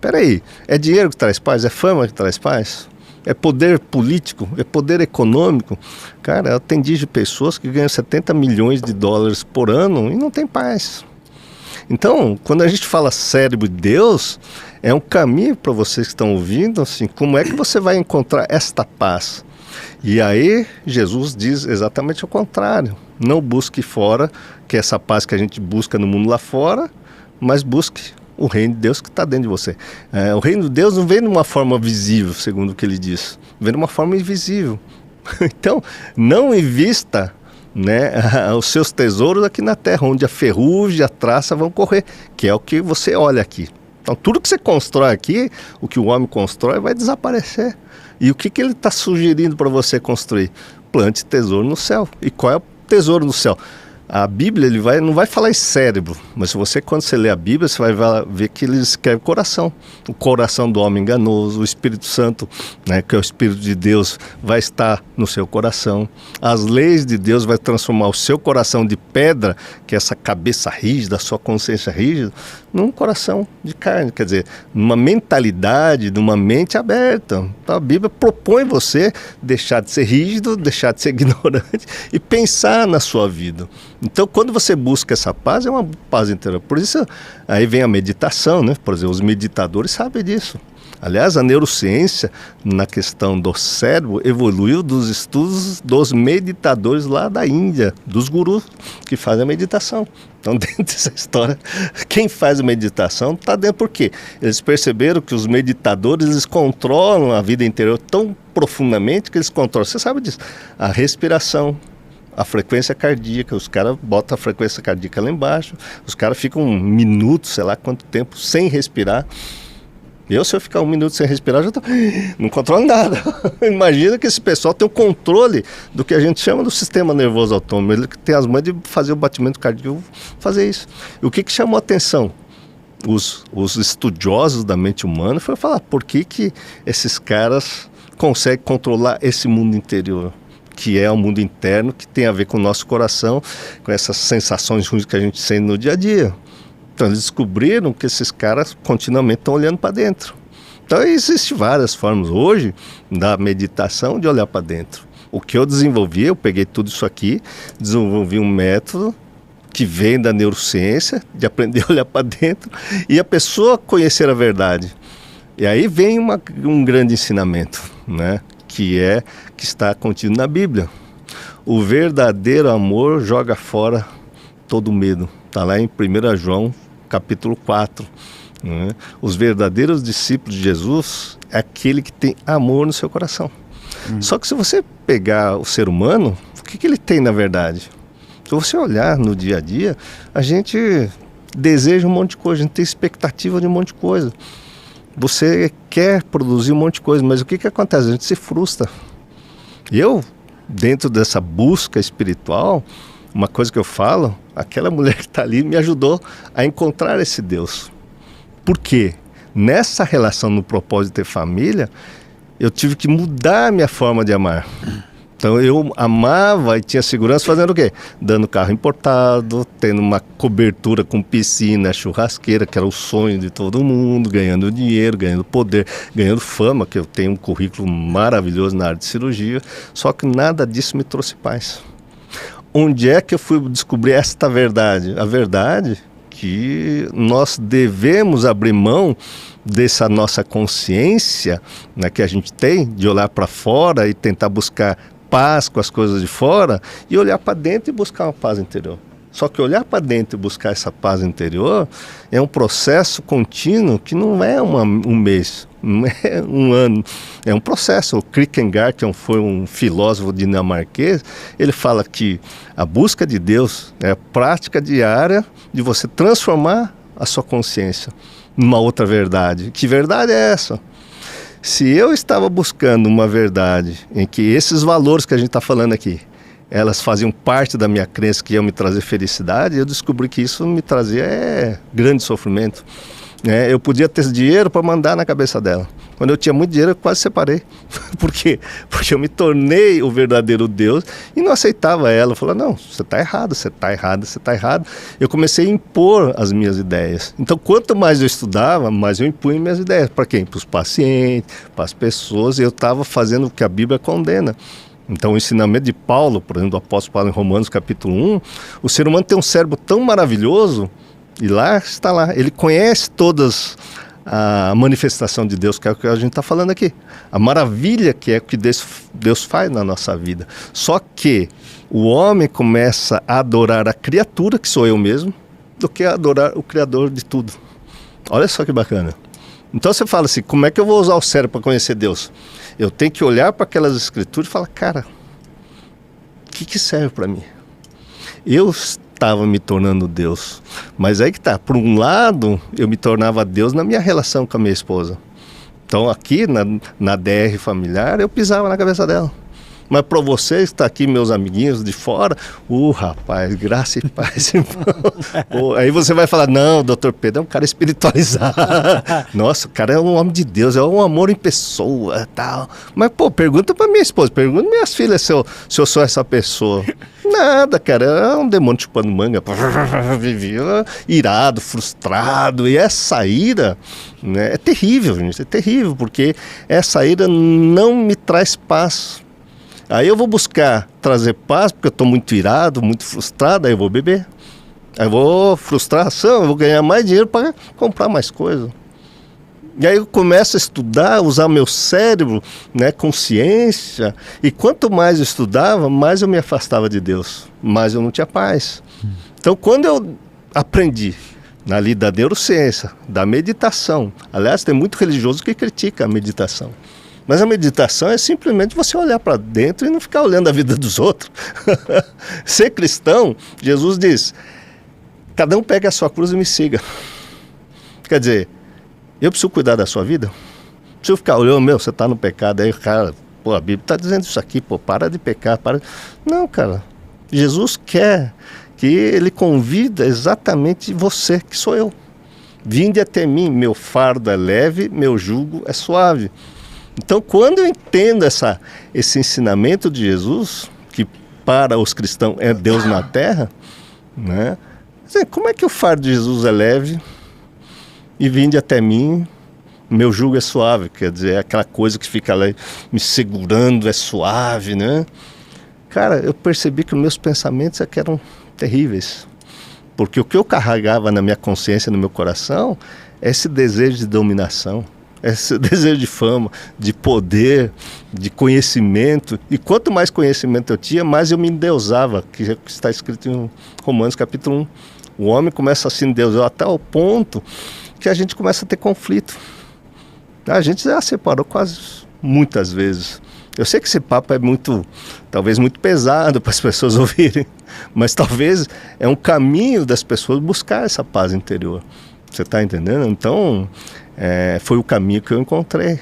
Peraí, é dinheiro que traz paz? É fama que traz paz? É poder político? É poder econômico? Cara, eu atendi de pessoas que ganham 70 milhões de dólares por ano e não tem paz. Então, quando a gente fala cérebro de Deus, é um caminho para vocês que estão ouvindo, assim, como é que você vai encontrar esta paz? E aí, Jesus diz exatamente o contrário. Não busque fora, que é essa paz que a gente busca no mundo lá fora, mas busque o reino de Deus que está dentro de você. O reino de Deus não vem de uma forma visível, segundo o que ele diz. Vem de uma forma invisível. Então, não invista, né, os seus tesouros aqui na terra, onde a ferrugem e a traça vão correr, que é o que você olha aqui. Então, tudo que você constrói aqui, o que o homem constrói, vai desaparecer. E o que ele está sugerindo para você construir? Plante tesouro no céu. E qual é o tesouro no céu? A Bíblia não vai falar em cérebro, mas quando você lê a Bíblia, você vai ver que ele escreve coração. O coração do homem enganoso, o Espírito Santo, né, que é o Espírito de Deus, vai estar no seu coração. As leis de Deus vai transformar o seu coração de pedra, que é essa cabeça rígida, a sua consciência rígida, num coração de carne, quer dizer, numa mentalidade, numa mente aberta. Então a Bíblia propõe você deixar de ser rígido, deixar de ser ignorante e pensar na sua vida. Então, quando você busca essa paz, é uma paz interior. Por isso, aí vem a meditação, né? Por exemplo, os meditadores sabem disso. Aliás, a neurociência, na questão do cérebro, evoluiu dos estudos dos meditadores lá da Índia, dos gurus que fazem a meditação. Então, dentro dessa história, quem faz a meditação está dentro. Por quê? Eles perceberam que os meditadores, eles controlam a vida interior tão profundamente que eles controlam, você sabe disso, a respiração, a frequência cardíaca. Os caras botam a frequência cardíaca lá embaixo, os caras ficam um minuto, sei lá quanto tempo, sem respirar. Se eu ficar um minuto sem respirar, não controlo nada. Imagina que esse pessoal tem o controle do que a gente chama do sistema nervoso autônomo. Ele tem as mãos de fazer o batimento cardíaco, fazer isso. E o que chamou a atenção? Os estudiosos da mente humana foi falar, por que esses caras conseguem controlar esse mundo interior? Que é o mundo interno, que tem a ver com o nosso coração, com essas sensações ruins que a gente sente no dia a dia. Então eles descobriram que esses caras continuamente estão olhando para dentro. Então existem várias formas hoje da meditação de olhar para dentro. O que eu desenvolvi, eu peguei tudo isso aqui, desenvolvi um método que vem da neurociência, de aprender a olhar para dentro e a pessoa conhecer a verdade. E aí vem um grande ensinamento, né? Que está contido na Bíblia. O verdadeiro amor joga fora todo medo. Está lá em 1 João, capítulo 4. Né? Os verdadeiros discípulos de Jesus é aquele que tem amor no seu coração. Só que se você pegar o ser humano, o que ele tem na verdade? Se você olhar no dia a dia, a gente deseja um monte de coisa, a gente tem expectativa de um monte de coisa. Você quer produzir um monte de coisa, mas o que acontece? A gente se frustra. Dentro dessa busca espiritual, uma coisa que eu falo, aquela mulher que está ali me ajudou a encontrar esse Deus. Por quê? Nessa relação, no propósito de ter família, eu tive que mudar a minha forma de amar. Então eu amava e tinha segurança fazendo o quê? Dando carro importado, tendo uma cobertura com piscina, churrasqueira, que era o sonho de todo mundo, ganhando dinheiro, ganhando poder, ganhando fama, que eu tenho um currículo maravilhoso na área de cirurgia, só que nada disso me trouxe paz. Onde é que eu fui descobrir esta verdade? A verdade que nós devemos abrir mão dessa nossa consciência, né, que a gente tem, de olhar para fora e tentar buscar paz com as coisas de fora, e olhar para dentro e buscar uma paz interior. Só que olhar para dentro e buscar essa paz interior é um processo contínuo que não é um mês, não é um ano, é um processo. O Kierkegaard, que foi um filósofo dinamarquês, ele fala que a busca de Deus é a prática diária de você transformar a sua consciência numa outra verdade. Que verdade é essa? Se eu estava buscando uma verdade em que esses valores que a gente está falando aqui, elas faziam parte da minha crença que iam me trazer felicidade, eu descobri que isso me trazia grande sofrimento. Eu podia ter dinheiro para mandar na cabeça dela. Quando eu tinha muito dinheiro, eu quase separei. Por quê? Porque eu me tornei o verdadeiro Deus e não aceitava ela. Eu falava, não, você está errado, você está errado, você está errado. Eu comecei a impor as minhas ideias. Então, quanto mais eu estudava, mais eu impunha minhas ideias. Para quem? Para os pacientes, para as pessoas. E eu estava fazendo o que a Bíblia condena. Então, o ensinamento de Paulo, por exemplo, do apóstolo Paulo em Romanos capítulo 1, o ser humano tem um cérebro tão maravilhoso, e lá está lá, ele conhece todas a manifestação de Deus, que é o que a gente está falando aqui. A maravilha que é o que Deus faz na nossa vida. Só que o homem começa a adorar a criatura, que sou eu mesmo, do que a adorar o Criador de tudo. Olha só que bacana. Então você fala assim, como é que eu vou usar o cérebro para conhecer Deus? Eu tenho que olhar para aquelas escrituras e falar, cara, o que serve para mim? Eu estava me tornando Deus, mas aí que tá, por um lado, eu me tornava Deus na minha relação com a minha esposa. Então aqui, na DR familiar, eu pisava na cabeça dela. Mas para vocês que estão aqui, meus amiguinhos de fora, rapaz, graça e paz, irmão. Aí você vai falar, não, doutor Pedro é um cara espiritualizado. Nossa, o cara é um homem de Deus, é um amor em pessoa, tal. Mas, pergunta para minha esposa, pergunta minhas filhas se eu sou essa pessoa. Nada, cara, é um demônio chupando manga. Vivia irado, frustrado. E essa ira, né, é terrível, gente, é terrível, porque essa ira não me traz paz. Aí eu vou buscar trazer paz, porque eu estou muito irado, muito frustrado, aí eu vou beber. Aí eu vou frustração, eu vou ganhar mais dinheiro para comprar mais coisa. E aí eu começo a estudar, usar meu cérebro, né, consciência. E quanto mais eu estudava, mais eu me afastava de Deus, mais eu não tinha paz. Então quando eu aprendi ali da neurociência, da meditação, aliás, tem muito religioso que critica a meditação. Mas a meditação é simplesmente você olhar para dentro e não ficar olhando a vida dos outros. Ser cristão, Jesus diz, cada um pega a sua cruz e me siga. Quer dizer, eu preciso cuidar da sua vida? Preciso ficar olhando, você está no pecado, aí cara, a Bíblia está dizendo isso aqui, para de pecar, para. Não, cara, Jesus quer que ele convida exatamente você, que sou eu. Vinde até mim, meu fardo é leve, meu jugo é suave. Então, quando eu entendo esse ensinamento de Jesus, que para os cristãos é Deus na terra, né? Como é que o fardo de Jesus é leve e vinde até mim, meu jugo é suave? Quer dizer, é aquela coisa que fica lá me segurando, é suave, né? Cara, eu percebi que os meus pensamentos é que eram terríveis. Porque o que eu carregava na minha consciência, no meu coração, é esse desejo de dominação. Esse desejo de fama, de poder, de conhecimento. E quanto mais conhecimento eu tinha, mais eu me endeusava, que está escrito em Romanos capítulo 1. O homem começa a se endeusar até o ponto que a gente começa a ter conflito. A gente já separou quase muitas vezes. Eu sei que esse papo é talvez muito pesado para as pessoas ouvirem, mas talvez é um caminho das pessoas buscar essa paz interior. Você está entendendo? Então, foi o caminho que eu encontrei.